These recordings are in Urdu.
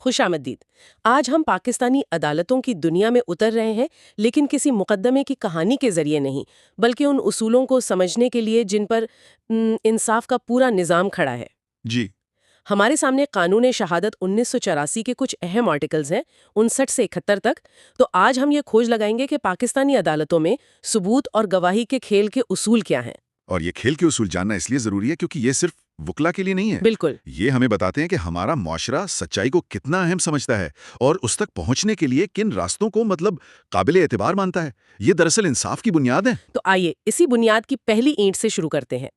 خوش آمدید۔ آج ہم پاکستانی عدالتوں کی دنیا میں اتر رہے ہیں، لیکن کسی مقدمے کی کہانی کے ذریعے نہیں، بلکہ ان اصولوں کو سمجھنے کے لیے جن پر انصاف کا پورا نظام کھڑا ہے۔ جی ہمارے سامنے قانون شہادت 1984 کے کچھ اہم آرٹیکلز ہیں، 59 سے 71 تک۔ تو آج ہم یہ کھوج لگائیں گے کہ پاکستانی عدالتوں میں ثبوت اور گواہی کے کھیل کے اصول کیا ہیں۔ اور یہ کھیل کے اصول جاننا اس لیے ضروری ہے کیونکہ یہ صرف وکلا کے لیے نہیں ہے۔ بالکل۔ یہ ہمیں بتاتے ہیں کہ ہمارا معاشرہ سچائی کو کتنا اہم سمجھتا ہے اور اس تک پہنچنے کے لیے کن راستوں کو قابل اعتبار مانتا ہے۔ یہ دراصل انصاف کی بنیاد ہے۔ تو آئیے اسی بنیاد کی پہلی اینٹ سے شروع کرتے ہیں۔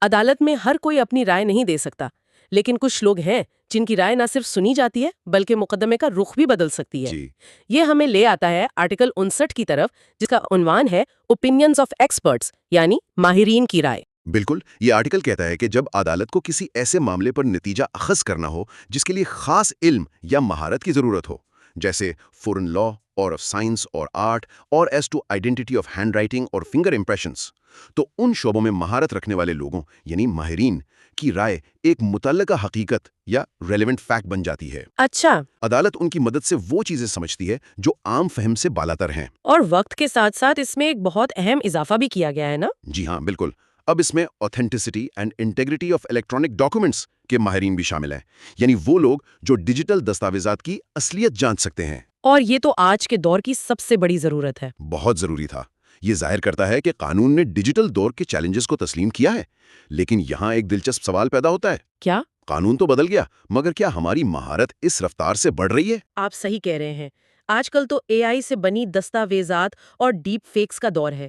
عدالت میں ہر کوئی اپنی رائے نہیں دے سکتا، لیکن کچھ لوگ ہیں جن کی رائے نہ صرف سنی جاتی ہے بلکہ مقدمے کا رخ بھی بدل سکتی ہے۔ جی یہ ہمیں لے آتا ہے آرٹیکل 59 کی طرف، جس کا عنوان ہے اوپینینز آف ایکسپرٹس، یعنی ماہرین کی رائے۔ بالکل، یہ آرٹیکل کہتا ہے کہ جب عدالت کو کسی ایسے معاملے پر نتیجہ اخذ کرنا ہو جس کے لیے خاص علم یا مہارت کی ضرورت ہو، جیسے فورن لا اور آف سائنس اور آرٹ اور as to identity of handwriting اور فنگر امپریشنز، تو ان شعبوں میں مہارت رکھنے والے لوگوں یعنی ماہرین کی رائے ایک متعلقہ حقیقت یا ریلیونٹ فیکٹ بن جاتی ہے۔ اچھا۔ عدالت ان کی مدد سے وہ چیزیں سمجھتی ہے جو عام فہم سے بالاتر ہیں۔ اور وقت کے ساتھ ساتھ اس میں ایک بہت اہم اضافہ بھی کیا گیا ہے نا؟ جی ہاں بالکل، اب اس میں authenticity and integrity of electronic documents کے ماہرین بھی شامل ہیں، یعنی وہ لوگ جو ڈیجیٹل دستاویزات کی اصلیت جان سکتے ہیں۔ اور یہ تو آج کے دور کی سب سے بڑی ضرورت ہے۔ بہت ضروری تھا۔ یہ ظاہر کرتا ہے کہ قانون نے ڈیجیٹل دور کے چیلنجز کو تسلیم کیا ہے، لیکن یہاں ایک دلچسپ سوال پیدا ہوتا ہے۔ کیا؟ قانون تو بدل گیا، مگر کیا ہماری مہارت اس رفتار سے بڑھ رہی ہے؟ آپ صحیح کہہ رہے ہیں۔ آج کل تو AI سے بنی دستاویزات اور ڈیپ فیکس کا دور ہے۔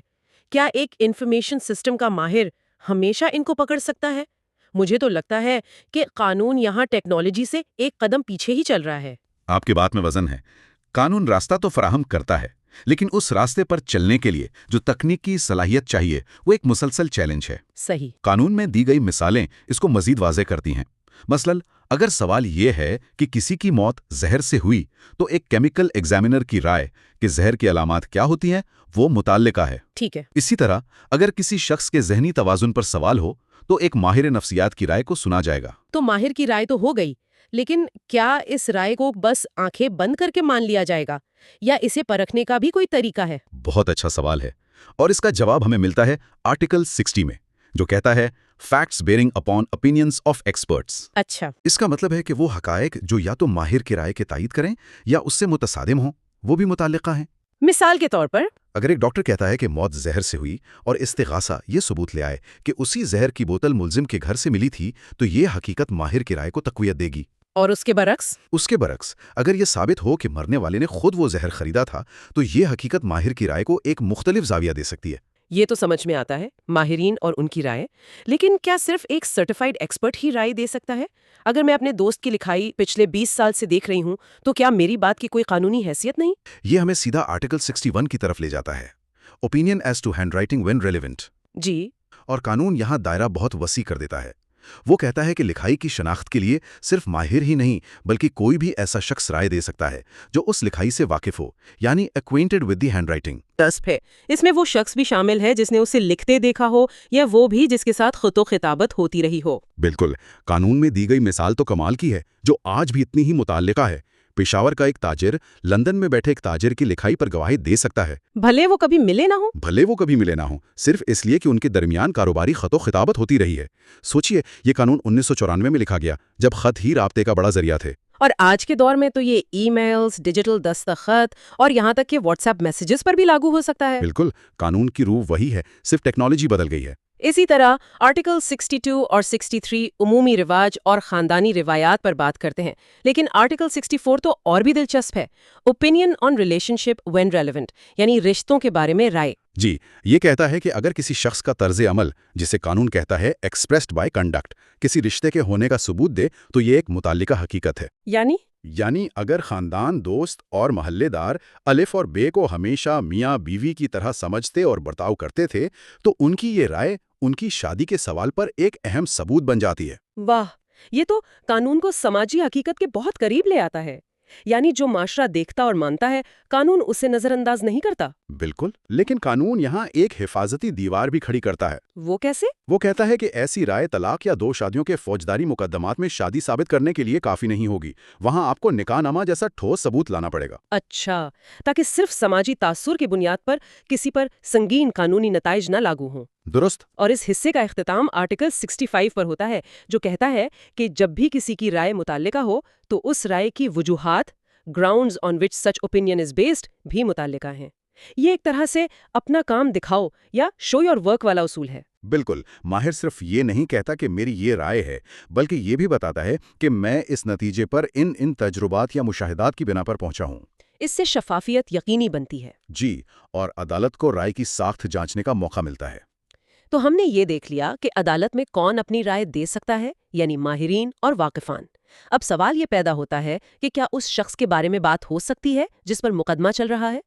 کیا ایک انفارمیشن سسٹم کا ماہر ہمیشہ ان کو پکڑ سکتا ہے؟ مجھے تو لگتا ہے کہ قانون یہاں ٹیکنالوجی سے ایک قدم پیچھے ہی چل رہا ہے۔ آپ کی بات میں وزن ہے۔ قانون راستہ تو فراہم کرتا ہے، لیکن اس راستے پر چلنے کے لیے جو تکنیکی صلاحیت چاہیے وہ ایک مسلسل چیلنج ہے۔ صحیح۔ قانون میں دی گئی مثالیں اس کو مزید واضح کرتی ہیں۔ مثلاً اگر سوال یہ ہے کہ کسی کی موت زہر سے ہوئی تو ایک کیمیکل ایگزامینر کی رائے کہ زہر کی علامات کیا ہوتی ہیں وہ متعلقہ ہے۔ ٹھیک ہے۔ اسی طرح اگر کسی شخص کے ذہنی توازن پر سوال ہو تو ایک ماہر نفسیات کی رائے کو سنا جائے گا۔ تو ماہر کی رائے تو ہو گئی، لیکن کیا اس رائے کو بس آنکھیں بند کر کے مان لیا جائے گا یا اسے پرکھنے کا بھی کوئی طریقہ ہے؟ بہت اچھا سوال ہے، اور اس کا جواب ہمیں ملتا ہے آرٹیکل 60 میں، جو کہتا ہے facts bearing upon opinions of experts. اچھا۔ اس کا مطلب ہے کہ وہ حقائق جو یا تو ماہر کی رائے کے تائید کریں یا اس سے متصادم ہوں وہ بھی متعلقہ ہیں۔ مثال کے طور پر اگر ایک ڈاکٹر کہتا ہے کہ موت زہر سے ہوئی اور استغاثہ یہ ثبوت لے آئے کہ اسی زہر کی بوتل ملزم کے گھر سے ملی تھی، تو یہ حقیقت ماہر کی رائے کو تقویت دے گی۔ اور اس کے برعکس؟ اس کے برعکس اگر یہ ثابت ہو کہ مرنے والے نے خود وہ زہر خریدا تھا، تو یہ حقیقت ماہر کی رائے کو ایک مختلف زاویہ دے سکتی ہے۔ یہ تو سمجھ میں آتا ہے، ماہرین اور ان کی رائے، لیکن کیا صرف ایک سرٹیفائیڈ ایکسپرٹ ہی رائے دے سکتا ہے؟ اگر میں اپنے دوست کی لکھائی پچھلے 20 سال سے دیکھ رہی ہوں تو کیا میری بات کی کوئی قانونی حیثیت نہیں؟ یہ ہمیں سیدھا آرٹیکل 61 کی طرف لے جاتا ہے، opinion as to hand writing when relevant. جی۔ اور قانون یہاں دائرہ بہت وسیع کر دیتا ہے۔ وہ کہتا ہے کہ لکھائی کی شناخت کے لیے صرف ماہر ہی نہیں بلکہ کوئی بھی ایسا شخص رائے دے سکتا ہے جو اس لکھائی سے واقف ہو، یعنی ایکوینٹڈ ود دی ہینڈ رائٹنگ۔ دست ہے۔ اس میں وہ شخص بھی شامل ہے جس نے اسے لکھتے دیکھا ہو یا وہ بھی جس کے ساتھ خط و خطابت ہوتی رہی ہو۔ بالکل، قانون میں دی گئی مثال تو کمال کی ہے، جو آج بھی اتنی ہی متعلقہ ہے۔ پشاور کا ایک تاجر لندن میں بیٹھے ایک تاجر کی لکھائی پر گواہی دے سکتا ہے، بھلے وہ کبھی ملے نہ ہوں۔ صرف اس لیے کہ ان کے درمیان کاروباری خط و خطابت ہوتی رہی ہے۔ سوچئے، یہ قانون 1994 میں لکھا گیا جب خط ہی رابطے کا بڑا ذریعہ تھے۔ اور آج کے دور میں تو یہ ای میلز، ڈیجیٹل دستخط اور یہاں تک کہ واٹس ایپ میسیجز پر بھی لاگو ہو سکتا ہے۔ بالکل، قانون کی روح وہی ہے، صرف ٹیکنالوجی بدل گئی ہے۔ اسی طرح آرٹیکل 62 اور 63 عمومی رواج اور خاندانی روایات پر بات کرتے ہیں، لیکن آرٹیکل 64 تو اور بھی دلچسپ ہے، opinion on relation ship when relevant, یعنی رشتوں کے بارے میں رائے۔ جی، یہ کہتا ہے کہ اگر کسی شخص کا طرز عمل، جسے قانون کہتا ہے ایکسپریسڈ بائی کنڈکٹ، کسی رشتے کے ہونے کا ثبوت دے تو یہ ایک متعلقہ حقیقت ہے۔ یعنی اگر خاندان، دوست اور محلے دار الف اور بے کو ہمیشہ میاں بیوی کی طرح سمجھتے اور برتاؤ کرتے تھے، تو ان کی یہ رائے ان کی شادی کے سوال پر ایک اہم ثبوت بن جاتی ہے۔ واہ، یہ تو قانون کو سماجی حقیقت کے بہت قریب لے آتا ہے۔ یعنی جو معاشرہ دیکھتا اور مانتا ہے قانون اسے نظر انداز نہیں کرتا۔ بالکل، لیکن قانون یہاں ایک حفاظتی دیوار بھی کھڑی کرتا ہے۔ وہ کیسے؟ وہ کہتا ہے کہ ایسی رائے طلاق یا 2 شادیوں کے فوجداری مقدمات میں شادی ثابت کرنے کے لیے کافی نہیں ہوگی، وہاں آپ کو نکاح نامہ جیسا ٹھوس ثبوت لانا پڑے گا۔ اچھا، تاکہ صرف سماجی تاثر کی بنیاد پر کسی پر سنگین قانونی نتائج نہ لاگو ہوں۔ درست۔ اور اس حصے کا اختتام آرٹیکل 65 پر ہوتا ہے، جو کہتا ہے کہ جب بھی کسی کی رائے متعلقہ ہو تو اس رائے کی وجوہات grounds on which such opinion is based بھی متعلقہ ہیں۔ یہ ایک طرح سے اپنا کام دکھاؤ یا show your work والا اصول ہے۔ بالکل، ماہر صرف یہ نہیں کہتا کہ میری یہ رائے ہے، بلکہ یہ بھی بتاتا ہے کہ میں اس نتیجے پر ان تجربات یا مشاہدات کی بنا پر پہنچا ہوں۔ اس سے شفافیت یقینی بنتی ہے۔ جی، اور عدالت کو رائے کی ساخت جانچنے کا موقع ملتا ہے۔ تو ہم نے یہ دیکھ لیا کہ عدالت میں کون اپنی رائے دے سکتا ہے، یعنی ماہرین اور واقفان۔ اب سوال یہ پیدا ہوتا ہے کہ کیا اس شخص کے بارے میں بات ہو سکتی ہے جس پر مقدمہ چل رہا ہے؟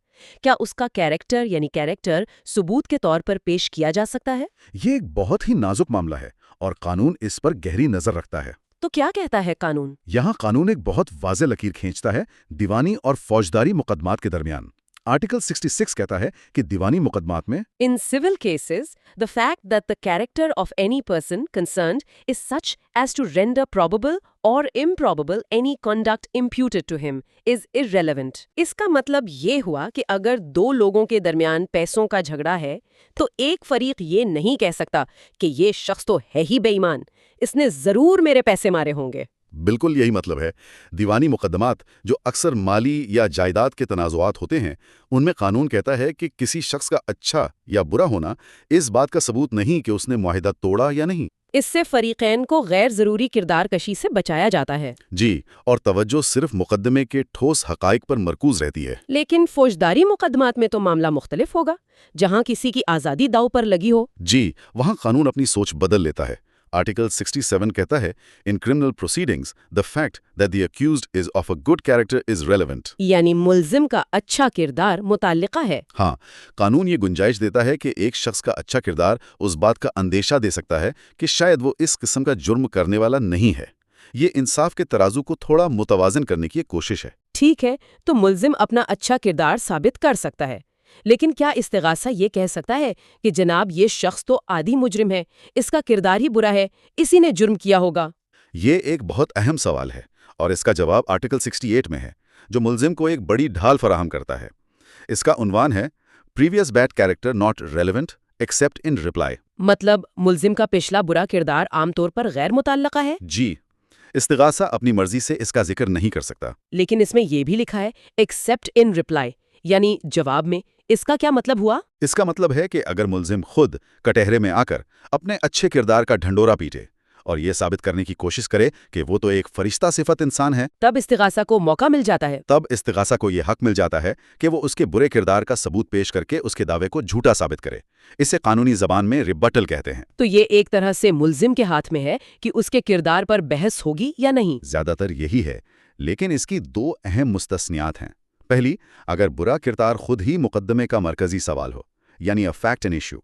کیا اس کا کیریکٹر ثبوت کے طور پر پیش کیا جا سکتا ہے؟ یہ ایک بہت ہی نازک معاملہ ہے اور قانون اس پر گہری نظر رکھتا ہے۔ تو کیا کہتا ہے قانون؟ یہاں قانون ایک بہت واضح لکیر کھینچتا ہے دیوانی اور فوجداری مقدمات کے درمیان۔ آرٹیکل 66 کہتا ہے کہ دیوانی مقدمات میں In civil cases, the fact that the character of any person concerned is such as to render probable or improbable any conduct imputed to him is irrelevant. اس کا مطلب یہ ہوا کہ اگر 2 لوگوں کے درمیان پیسوں کا جھگڑا ہے تو ایک فریق یہ نہیں کہہ سکتا کہ یہ شخص تو ہے ہی بے ایمان، اس نے ضرور میرے پیسے مارے ہوں گے۔ بالکل یہی مطلب ہے۔ دیوانی مقدمات جو اکثر مالی یا جائیداد کے تنازعات ہوتے ہیں، ان میں قانون کہتا ہے کہ کسی شخص کا اچھا یا برا ہونا اس بات کا ثبوت نہیں کہ اس نے معاہدہ توڑا یا نہیں۔ اس سے فریقین کو غیر ضروری کردار کشی سے بچایا جاتا ہے۔ جی، اور توجہ صرف مقدمے کے ٹھوس حقائق پر مرکوز رہتی ہے۔ لیکن فوجداری مقدمات میں تو معاملہ مختلف ہوگا، جہاں کسی کی آزادی داؤ پر لگی ہو۔ جی، وہاں قانون اپنی سوچ بدل لیتا ہے۔ آرٹیکل 67 کہتا ہے ان criminal proceedings the fact that the accused is of a good character is relevant۔ یعنی ملزم کا اچھا کردار متعلقہ ہے۔ ہاں، قانون یہ گنجائش دیتا ہے کہ ایک شخص کا اچھا کردار اس بات کا اندیشہ دے سکتا ہے کہ شاید وہ اس قسم کا جرم کرنے والا نہیں ہے۔ یہ انصاف کے ترازو کو تھوڑا متوازن کرنے کی ایک کوشش ہے۔ ٹھیک ہے، تو ملزم اپنا اچھا کردار ثابت کر سکتا ہے، لیکن کیا استغاثہ یہ کہہ سکتا ہے کہ جناب یہ شخص تو عادی مجرم ہے، اس کا کردار ہی برا ہے، اسی نے جرم کیا ہوگا؟ یہ ایک بہت اہم سوال ہے اور اس کا جواب آرٹیکل 68 میں ہے، جو ملزم کو ایک بڑی ڈھال فراہم کرتا ہے۔ اس کا عنوان ہے previous bad character not relevant accept in reply. مطلب ملزم کا پچھلا برا کردار عام طور پر غیر متعلقہ ہے؟ جی، استغاثہ اپنی مرضی سے اس کا ذکر نہیں کر سکتا۔ لیکن اس میں یہ بھی لکھا ہے ایکسیپٹ ان ریپلائی، یعنی جواب میں۔ اس کا کیا مطلب ہوا؟ اس کا مطلب ہے کہ اگر ملزم خود کٹہرے میں آ کر اپنے اچھے کردار کا ڈھنڈورا پیٹے اور یہ ثابت کرنے کی کوشش کرے کہ وہ تو ایک فرشتہ صفت انسان ہے، تب استغاثہ کو موقع مل جاتا ہے۔ تب استغاثہ کو یہ حق مل جاتا ہے کہ وہ اس کے برے کردار کا ثبوت پیش کر کے اس کے دعوے کو جھوٹا ثابت کرے۔ اسے قانونی زبان میں ریبٹل کہتے ہیں۔ تو یہ ایک طرح سے ملزم کے ہاتھ میں ہے کہ اس کے کردار پر بحث ہوگی یا نہیں۔ زیادہ تر یہی ہے، لیکن اس کی 2 اہم مستثنیات ہیں۔ پہلی، اگر برا کردار خود ہی مقدمے کا مرکزی سوال ہو، یعنی اے فیکٹ اینڈ ایشو،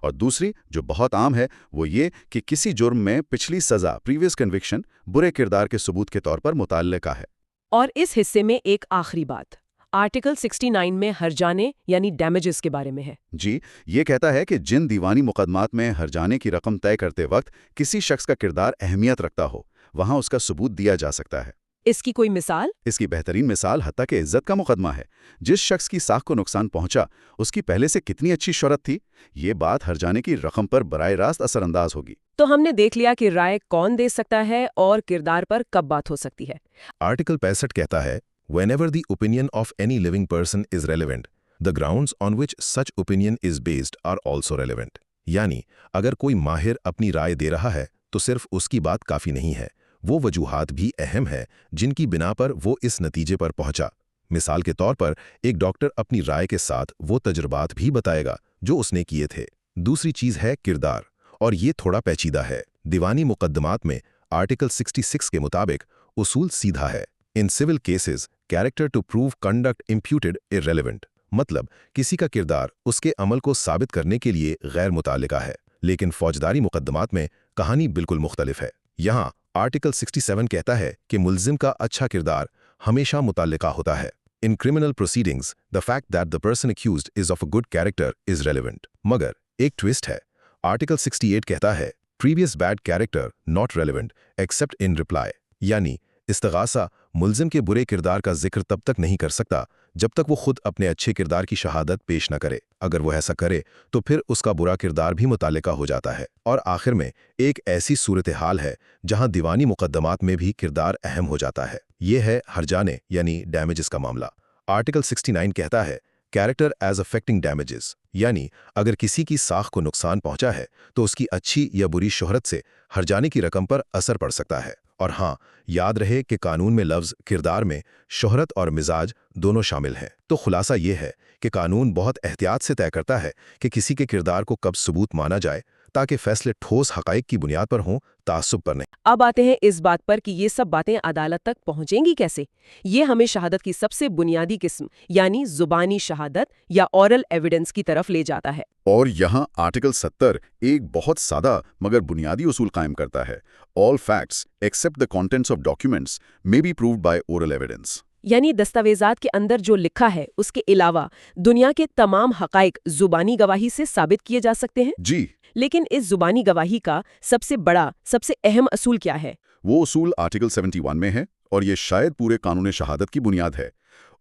اور دوسری جو بہت عام ہے وہ یہ کہ کسی جرم میں پچھلی سزا پریویس کنوکشن برے کردار کے ثبوت کے طور پر متعلقہ ہے۔ اور اس حصے میں ایک آخری بات آرٹیکل 69 میں ہرجانے یعنی ڈیمیجز کے بارے میں ہے۔ جی، یہ کہتا ہے کہ جن دیوانی مقدمات میں ہرجانے کی رقم طے کرتے وقت کسی شخص کا کردار اہمیت رکھتا ہو، وہاں اس کا ثبوت دیا جا سکتا ہے۔ اس کی کوئی مثال؟ اس کی بہترین مثال حتیٰ کہ عزت کا مقدمہ ہے۔ جس شخص کی ساکھ کو نقصان پہنچا، اس کی پہلے سے کتنی اچھی شہرت تھی، یہ بات ہرجانے کی رقم پر براہ راست اثر انداز ہوگی۔ تو ہم نے دیکھ لیا کہ رائے کون دے سکتا ہے اور کردار پر کب بات ہو سکتی ہے۔ آرٹیکل 65 کہتا ہے whenever the opinion of any living person is relevant, the grounds on which such opinion is based are also relevant۔ یعنی اگر کوئی ماہر اپنی رائے دے رہا ہے تو صرف اس کی بات کافی نہیں ہے، وہ وجوہات بھی اہم ہے جن کی بنا پر وہ اس نتیجے پر پہنچا۔ مثال کے طور پر ایک ڈاکٹر اپنی رائے کے ساتھ وہ تجربات بھی بتائے گا جو اس نے کیے تھے۔ دوسری چیز ہے کردار، اور یہ تھوڑا پیچیدہ ہے۔ دیوانی مقدمات میں آرٹیکل 66 کے مطابق اصول سیدھا ہے ان civil cases character to prove conduct imputed irrelevant، مطلب کسی کا کردار اس کے عمل کو ثابت کرنے کے لیے غیر متعلقہ ہے۔ لیکن فوجداری مقدمات میں کہانی بالکل مختلف ہے۔ یہاں آرٹیکل 67 کہتا ہے کہ ملزم کا اچھا کردار ہمیشہ متعلقہ ہوتا ہے۔ In criminal proceedings, the fact that the person accused is of a good character is relevant. مگر ایک ٹویسٹ ہے۔ آرٹیکل 68 کہتا ہے previous bad character not relevant except in reply، یعنی استغاثہ ملزم کے برے کردار کا ذکر تب تک نہیں کر سکتا جب تک وہ خود اپنے اچھے کردار کی شہادت پیش نہ کرے۔ اگر وہ ایسا کرے تو پھر اس کا برا کردار بھی متعلقہ ہو جاتا ہے۔ اور آخر میں ایک ایسی صورتحال ہے جہاں دیوانی مقدمات میں بھی کردار اہم ہو جاتا ہے۔ یہ ہے ہرجانے یعنی ڈیمیجز کا معاملہ۔ آرٹیکل 69 کہتا ہے کیریکٹر ایز افیکٹنگ ڈیمیجز، یعنی اگر کسی کی ساکھ کو نقصان پہنچا ہے تو اس کی اچھی یا بری شہرت سے ہرجانے کی رقم پر اثر پڑ سکتا ہے۔ اور ہاں، یاد رہے کہ قانون میں لفظ کردار میں شہرت اور مزاج دونوں شامل ہیں۔ تو خلاصہ یہ ہے کہ قانون بہت احتیاط سے طے کرتا ہے کہ کسی کے کردار کو کب ثبوت مانا جائے تاکہ فیصلے ٹھوس حقائق کی بنیاد پر ہوں، تعصب پر نہیں۔ اب آتے ہیں اس بات پر کہ یہ سب باتیں عدالت تک پہنچیں گی کیسے؟ یہ ہمیں شہادت کی سب سے بنیادی قسم یعنی زبانی شہادت یا اورل ایویڈنس کی طرف لے جاتا ہے۔ اور یہاں آرٹیکل 70 ایک بہت سادہ مگر بنیادی اصول قائم کرتا ہے: All facts except the contents of documents may be proved by oral evidence۔ یعنی دستاویزات کے اندر جو لکھا ہے اس کے علاوہ دنیا کے تمام حقائق زبانی گواہی سے ثابت کیے جا سکتے ہیں۔ جی، لیکن اس زبانی گواہی کا سب سے بڑا، سب سے اہم اصول کیا ہے؟ وہ اصول آرٹیکل 71 میں ہے اور یہ شاید پورے قانون شہادت کی بنیاد ہے۔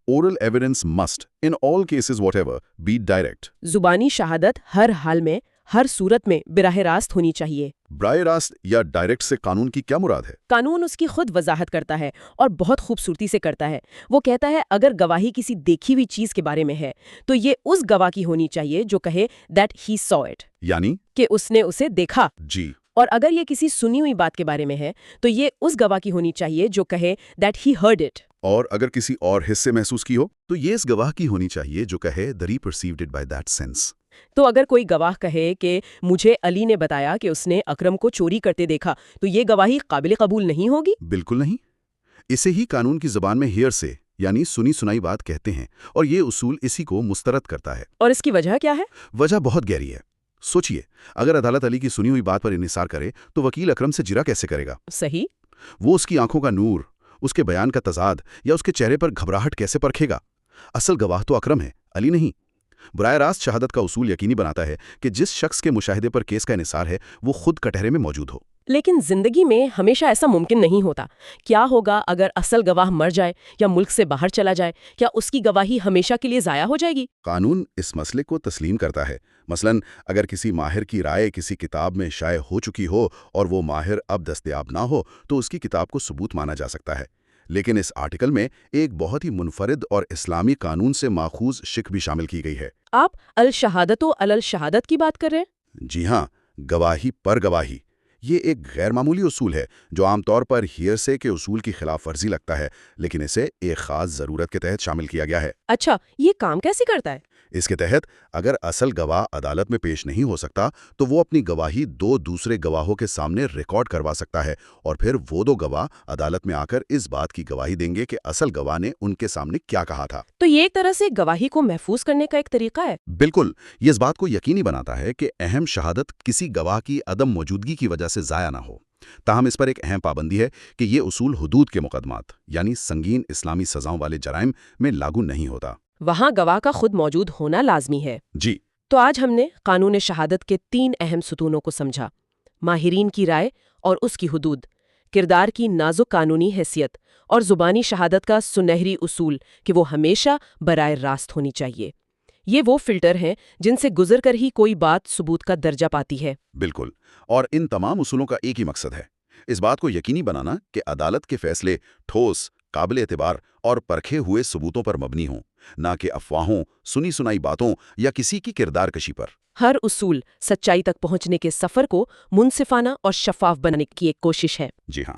Oral evidence must, in all cases whatever, be direct۔ زبانی شہادت ہر حال میں، ہر صورت میں براہ راست ہونی چاہیے۔ براہ راست یا ڈائریکٹ سے قانون کی کیا مراد ہے؟ قانون اس کی خود وضاحت کرتا ہے اور بہت خوبصورتی سے کرتا ہے۔ وہ کہتا ہے اگر گواہی کسی دیکھی ہوئی چیز کے بارے میں ہے تو یہ اس گواہ کی ہونی چاہیے جو کہے that he saw it، یعنی کہ اس نے اسے دیکھا۔ جی، اور اگر یہ کسی سنی ہوئی بات کے بارے میں ہے تو یہ اس گواہ کی ہونی چاہیے جو کہے that he heard it۔ اور اگر کسی اور حصے محسوس کی ہو تو یہ اس گواہ کی ہونی چاہیے جو کہے that he perceived it by that sense۔ تو اگر کوئی گواہ کہے کہ مجھے علی نے بتایا کہ اس نے اکرم کو چوری کرتے دیکھا تو یہ گواہی قابل قبول نہیں ہوگی؟ بالکل نہیں۔ اسے ہی قانون کی زبان میں ہیئر سے یعنی سنی سنائی بات کہتے ہیں، اور یہ اصول اسی کو مسترد کرتا ہے۔ اور اس کی وجہ کیا ہے؟ وجہ بہت گہری ہے۔ سوچئے، اگر عدالت علی کی سنی ہوئی بات پر انحصار کرے تو وکیل اکرم سے جرا کیسے کرے گا؟ صحیح۔ وہ اس کی آنکھوں کا نور، اس کے بیان کا تضاد یا اس کے چہرے پر گھبراہٹ کیسے پرکھے گا؟ اصل گواہ تو اکرم ہے، علی نہیں۔ براہ راست شہادت کا اصول یقینی بناتا ہے کہ جس شخص کے مشاہدے پر کیس کا انحصار ہے وہ خود کٹہرے میں موجود ہو۔ لیکن زندگی میں ہمیشہ ایسا ممکن نہیں ہوتا۔ کیا ہوگا اگر اصل گواہ مر جائے یا ملک سے باہر چلا جائے؟ کیا اس کی گواہی ہمیشہ کے لیے ضائع ہو جائے گی؟ قانون اس مسئلے کو تسلیم کرتا ہے۔ مثلاً اگر کسی ماہر کی رائے کسی کتاب میں شائع ہو چکی ہو اور وہ ماہر اب دستیاب نہ ہو تو اس کی کتاب کو ثبوت مانا جا سکتا ہے۔ لیکن اس آرٹیکل میں ایک بہت ہی منفرد اور اسلامی قانون سے ماخوذ شک بھی شامل کی گئی ہے۔ آپ الشہادت و علی الشہادت کی بات کر رہے ہیں؟ جی ہاں، گواہی پر گواہی۔ یہ ایک غیر معمولی اصول ہے جو عام طور پر ہیئرسے کے اصول کی خلاف ورزی لگتا ہے، لیکن اسے ایک خاص ضرورت کے تحت شامل کیا گیا ہے۔ اچھا، یہ کام کیسے کرتا ہے؟ اس کے تحت اگر اصل گواہ عدالت میں پیش نہیں ہو سکتا تو وہ اپنی گواہی دو دوسرے گواہوں کے سامنے ریکارڈ کروا سکتا ہے، اور پھر وہ دو گواہ عدالت میں آ کر اس بات کی گواہی دیں گے کہ اصل گواہ نے ان کے سامنے کیا کہا تھا۔ تو یہ ایک طرح سے گواہی کو محفوظ کرنے کا ایک طریقہ ہے۔ بالکل، یہ اس بات کو یقینی بناتا ہے کہ اہم شہادت کسی گواہ کی عدم موجودگی کی وجہ سے ضائع نہ ہو۔ تاہم اس پر ایک اہم پابندی ہے کہ یہ اصول حدود کے مقدمات یعنی سنگین اسلامی سزاؤں والے جرائم میں لاگو نہیں ہوتا۔ وہاں گواہ کا خود موجود ہونا لازمی ہے۔ جی، تو آج ہم نے قانون شہادت کے 3 اہم ستونوں کو سمجھا: ماہرین کی رائے اور اس کی حدود، کردار کی نازک قانونی حیثیت، اور زبانی شہادت کا سنہری اصول کہ وہ ہمیشہ براہ راست ہونی چاہیے۔ یہ وہ فلٹر ہیں جن سے گزر کر ہی کوئی بات ثبوت کا درجہ پاتی ہے۔ بالکل، اور ان تمام اصولوں کا ایک ہی مقصد ہے: اس بات کو یقینی بنانا کہ عدالت کے فیصلے ٹھوس، قابل اعتبار اور پرکھے ہوئے ثبوتوں پر مبنی ہوں، نہ کہ افواہوں، سنی سنائی باتوں یا کسی کی کردار کشی پر۔ ہر اصول سچائی تک پہنچنے کے سفر کو منصفانہ اور شفاف بنانے کی ایک کوشش ہے۔ جی ہاں۔